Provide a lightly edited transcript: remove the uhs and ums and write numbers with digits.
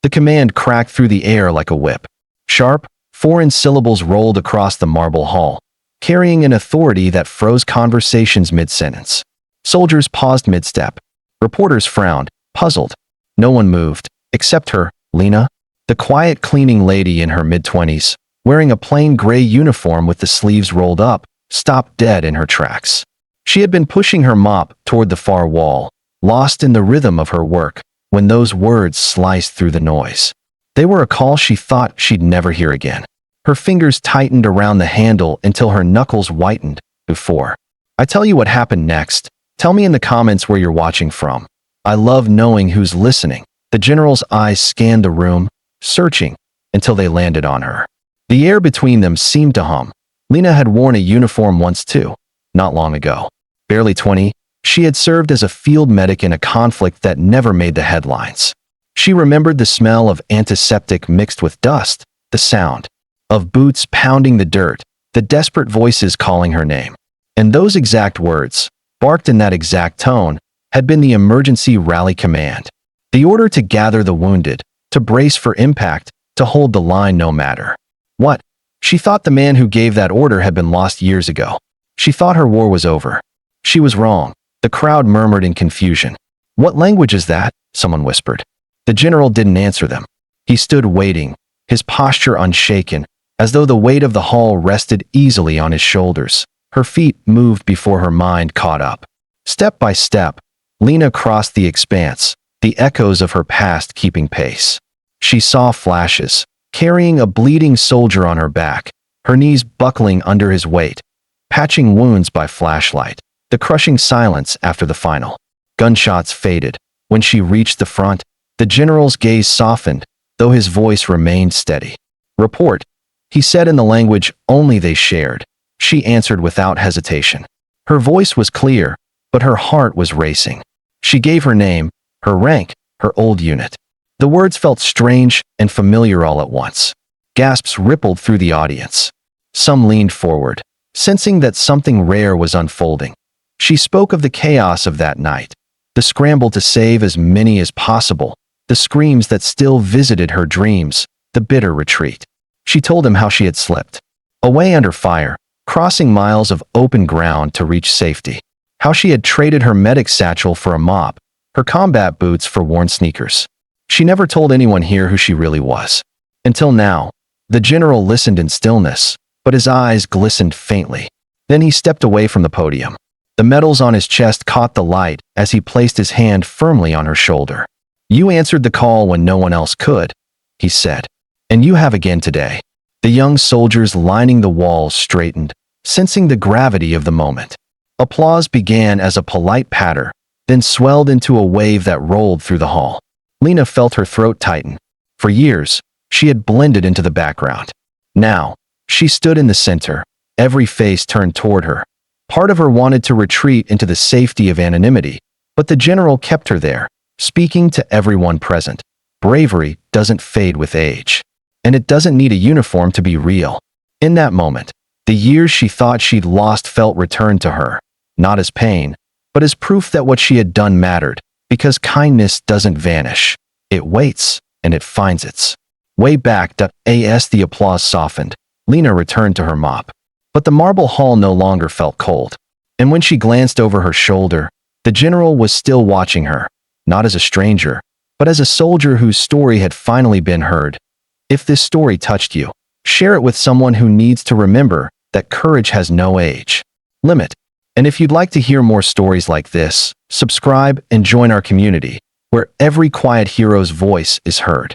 The command cracked through the air like a whip. Sharp, foreign syllables rolled across the marble hall, carrying an authority that froze conversations mid-sentence. Soldiers paused mid-step. Reporters frowned, puzzled. No one moved, except her, Lena, the quiet cleaning lady in her mid-20s, wearing a plain gray uniform with the sleeves rolled up, stopped dead in her tracks. She had been pushing her mop toward the far wall, lost in the rhythm of her work, when those words sliced through the noise. They were a call she thought she'd never hear again. Her fingers tightened around the handle until her knuckles whitened. Before I tell you what happened next, tell me in the comments where you're watching from. I love knowing who's listening. The general's eyes scanned the room, searching, until they landed on her. The air between them seemed to hum. Lena had worn a uniform once too, not long ago. Barely 20, she had served as a field medic in a conflict that never made the headlines. She remembered the smell of antiseptic mixed with dust, the sound of boots pounding the dirt, the desperate voices calling her name. And those exact words, barked in that exact tone, had been the emergency rally command. The order to gather the wounded, to brace for impact, to hold the line no matter what. She thought the man who gave that order had been lost years ago. She thought her war was over. She was wrong. The crowd murmured in confusion. "What language is that?" someone whispered. The general didn't answer them. He stood waiting, his posture unshaken, as though the weight of the hall rested easily on his shoulders. Her feet moved before her mind caught up. Step by step, Lena crossed the expanse, the echoes of her past keeping pace. She saw flashes, carrying a bleeding soldier on her back, her knees buckling under his weight, patching wounds by flashlight. The crushing silence after the final gunshots faded. When she reached the front, the general's gaze softened, though his voice remained steady. "Report," he said in the language only they shared. She answered without hesitation. Her voice was clear, but her heart was racing. She gave her name, her rank, her old unit. The words felt strange and familiar all at once. Gasps rippled through the audience. Some leaned forward, sensing that something rare was unfolding. She spoke of the chaos of that night, the scramble to save as many as possible, the screams that still visited her dreams, the bitter retreat. She told him how she had slipped away under fire, crossing miles of open ground to reach safety. How she had traded her medic satchel for a mop, her combat boots for worn sneakers. She never told anyone here who she really was. Until now. The general listened in stillness, but his eyes glistened faintly. Then he stepped away from the podium. The medals on his chest caught the light as he placed his hand firmly on her shoulder. "You answered the call when no one else could," he said. "And you have again today." The young soldiers lining the walls straightened, sensing the gravity of the moment. Applause began as a polite patter, then swelled into a wave that rolled through the hall. Lena felt her throat tighten. For years, she had blended into the background. Now, she stood in the center, every face turned toward her. Part of her wanted to retreat into the safety of anonymity, but the general kept her there, speaking to everyone present. Bravery doesn't fade with age. And it doesn't need a uniform to be real. In that moment, the years she thought she'd lost felt returned to her, not as pain, but as proof that what she had done mattered, because kindness doesn't vanish. It waits, and it finds its way back. As the applause softened, Lena returned to her mop. But the marble hall no longer felt cold. And when she glanced over her shoulder, the general was still watching her, not as a stranger, but as a soldier whose story had finally been heard. If this story touched you, share it with someone who needs to remember that courage has no age limit. And if you'd like to hear more stories like this, subscribe and join our community, where every quiet hero's voice is heard.